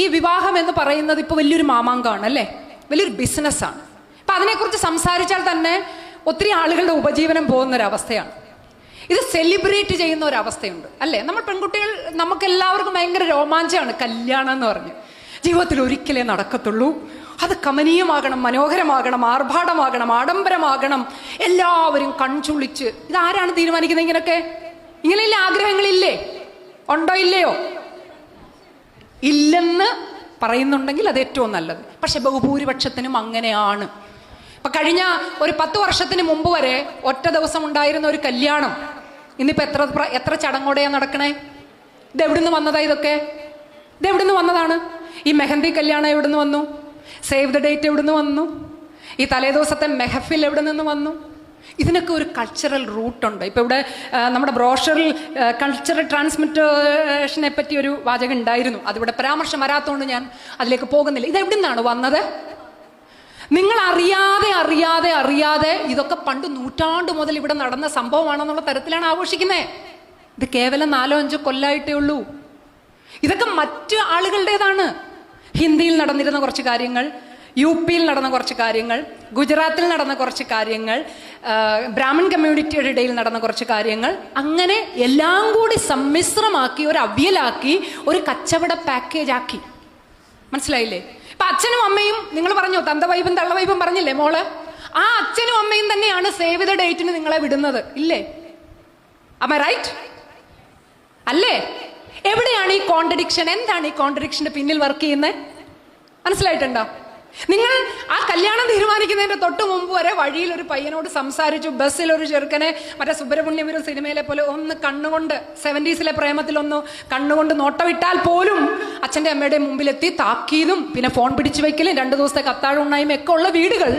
ഈ വിവാഹം എന്ന് പറയുന്നത് ഇപ്പോൾ വലിയൊരു മാമാങ്കമാണ് അല്ലേ, വലിയൊരു ബിസിനസ്സാണ്. അപ്പം അതിനെക്കുറിച്ച് സംസാരിച്ചാൽ തന്നെ ഒത്തിരി ആളുകളുടെ ഉപജീവനം പോകുന്നൊരവസ്ഥയാണ്. ഇത് സെലിബ്രേറ്റ് ചെയ്യുന്ന ഒരവസ്ഥയുണ്ട് അല്ലേ. നമ്മൾ പെൺകുട്ടികൾ, നമുക്കെല്ലാവർക്കും ഭയങ്കര രോമാഞ്ചമാണ് കല്യാണം എന്ന് പറഞ്ഞ്. ജീവിതത്തിൽ ഒരിക്കലേ നടക്കത്തുള്ളൂ, അത് കമനീയമാകണം, മനോഹരമാകണം, ആർഭാടമാകണം, ആഡംബരമാകണം, എല്ലാവരും കൺചുളിച്ച്. ഇതാരാണ് തീരുമാനിക്കുന്നത് ഇങ്ങനെയൊക്കെ? ഇങ്ങനെയില്ലേ ആഗ്രഹങ്ങളില്ലേ? ഉണ്ടോ ഇല്ലയോ? ഇല്ലെന്ന് പറയുന്നുണ്ടെങ്കിൽ അത് ഏറ്റവും നല്ലത്. പക്ഷെ ബഹുഭൂരിപക്ഷത്തിനും അങ്ങനെയാണ്. ഇപ്പൊ കഴിഞ്ഞ ഒരു 10 വർഷത്തിന് മുമ്പ് വരെ ഒറ്റ ദിവസം ഉണ്ടായിരുന്ന ഒരു കല്യാണം ഇന്നിപ്പോ എത്ര ചടങ്ങോടെയാണ് നടക്കണേ? ഇതെവിടുന്ന് വന്നതാ ഇതൊക്കെ? ഇതെവിടുന്ന് വന്നതാണ്? ഈ മെഹന്തി കല്യാണം എവിടുന്ന് വന്നു? സേവ് ദ ഡേറ്റ് എവിടുന്ന് വന്നു? ഈ തലേദിവസത്തെ മെഹഫിൽ എവിടെ നിന്ന് വന്നു? ഇതിനൊക്കെ ഒരു കൾച്ചറൽ റൂട്ടുണ്ട്. ഇപ്പം ഇവിടെ നമ്മുടെ ബ്രോഷറിൽ കൾച്ചറൽ ട്രാൻസ്മിറ്റേഷനെ പറ്റി ഒരു വാചകം ഉണ്ടായിരുന്നു. അതിവിടെ പരാമർശം വരാത്തതുകൊണ്ട് ഞാൻ അതിലേക്ക് പോകുന്നില്ല. ഇതെവിടെ നിന്നാണ് വന്നത്? നിങ്ങൾ അറിയാതെ ഇതൊക്കെ പണ്ട് നൂറ്റാണ്ട് മുതൽ ഇവിടെ നടന്ന സംഭവമാണെന്നുള്ള തരത്തിലാണ് ആഘോഷിക്കുന്നത്. ഇത് കേവലം 4-5 കൊല്ലമായിട്ടേ ഉള്ളൂ. ഇതൊക്കെ മറ്റ് ആളുകളുടേതാണ്. ഹിന്ദിയിൽ നടന്നിരുന്ന കുറച്ച് കാര്യങ്ങൾ, UP-യിൽ നടന്ന കുറച്ച് കാര്യങ്ങൾ, ഗുജറാത്തിൽ നടന്ന കുറച്ച് കാര്യങ്ങൾ, ബ്രാഹ്മൺ കമ്മ്യൂണിറ്റിയുടെ ഇടയിൽ നടന്ന കുറച്ച് കാര്യങ്ങൾ, അങ്ങനെ എല്ലാം കൂടി സമ്മിശ്രമാക്കി ഒരു അവിയലാക്കി ഒരു കച്ചവട പാക്കേജ് ആക്കി. മനസ്സിലായില്ലേ? ഇപ്പൊ അച്ഛനും അമ്മയും, നിങ്ങൾ പറഞ്ഞു തന്തവൈബും തള്ളവൈബും പറഞ്ഞില്ലേ മോള്, ആ അച്ഛനും അമ്മയും തന്നെയാണ് സേവ് ദ ഡേറ്റിന് നിങ്ങളെ വിടുന്നത്. ഇല്ലേ? am I right? അല്ലേ? എവിടെയാണ് ഈ കോൺട്രഡിക്ഷൻ? എന്താണ് ഈ കോൺട്രഡിക്ഷന്റെ പിന്നിൽ വർക്ക് ചെയ്യുന്നത്? മനസ്സിലായിട്ടുണ്ടോ? നിങ്ങൾ ആ കല്യാണം തീരുമാനിക്കുന്നതിന്റെ തൊട്ട് മുമ്പ് വരെ വഴിയിൽ ഒരു പയ്യനോട് സംസാരിച്ചു, ബസ്സിൽ ഒരു ചെറുക്കനെ മറ്റേ സുബ്രഹ്മണ്യം സിനിമയിലെ പോലെ ഒന്ന് കണ്ണുകൊണ്ട് 70s പ്രേമത്തിലൊന്ന് കണ്ണുകൊണ്ട് നോട്ടമിട്ടാൽ പോലും അച്ഛൻ്റെ അമ്മയുടെ മുമ്പിലെത്തി താക്കീതും പിന്നെ ഫോൺ പിടിച്ചു വെക്കലും 2 ദിവസത്തെ കത്താഴുണ്ണായ്മ ഒക്കെ ഉള്ള വീടുകൾ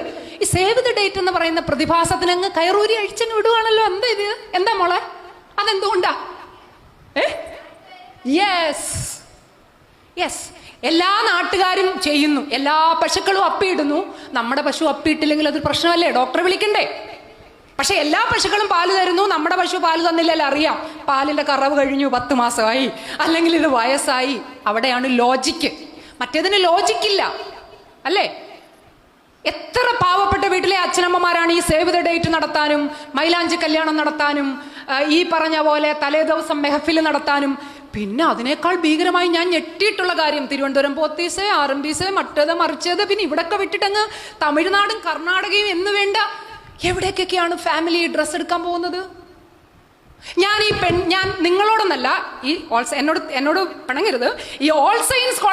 ഈ സേവ് ദ ഡേറ്റ് എന്ന് പറയുന്ന പ്രതിഭാസത്തിനങ്ങ് കയറൂരി അഴിച്ചങ്ങ് വിടുവാണല്ലോ. എന്താ ഇത്? എന്താ മോളെ? അതെന്തുകൊണ്ടാ? യെസ്, എല്ലാ നാട്ടുകാരും ചെയ്യുന്നു, എല്ലാ പശുക്കളും അപ്പിയിടുന്നു. നമ്മുടെ പശു അപ്പിയിട്ടില്ലെങ്കിൽ അതൊരു പ്രശ്നമല്ലേ? ഡോക്ടറെ വിളിക്കണ്ടേ? പക്ഷെ എല്ലാ പശുക്കളും പാല് തരുന്നു, നമ്മുടെ പശു പാല് തന്നില്ലല്ലോ. അറിയാം, പാലിന്റെ കറവ് കഴിഞ്ഞു, 10 മാസമായി, അല്ലെങ്കിൽ ഇത് വയസ്സായി. അവിടെയാണ് ലോജിക്ക്. മറ്റേതിന് ലോജിക്കില്ല അല്ലേ? എത്ര പാവപ്പെട്ട വീട്ടിലെ അച്ഛനമ്മമാരാണ് ഈ സേവ് ദ ഡേറ്റ് നടത്താനും മൈലാഞ്ചി കല്യാണം നടത്താനും ഈ പറഞ്ഞ പോലെ തലേ ദിവസം മെഹഫിൽ നടത്താനും. പിന്നെ അതിനേക്കാൾ ഭീകരമായി ഞാൻ ഞെട്ടിയിട്ടുള്ള കാര്യം, തിരുവനന്തപുരം പോത്തീസ്, RMBs, മറ്റേത് മറിച്ചത്, പിന്നെ ഇവിടൊക്കെ വിട്ടിട്ടങ്ങ് തമിഴ്നാടും കർണാടകയും എന്ന് വേണ്ട എവിടേക്കൊക്കെയാണ് ഫാമിലി ഡ്രസ്സ് എടുക്കാൻ പോകുന്നത്. ഞാൻ നിങ്ങളോടൊന്നല്ല, ഈ എന്നോട് പിണങ്ങരുത്, ഈ ഓൾ സയൻസ്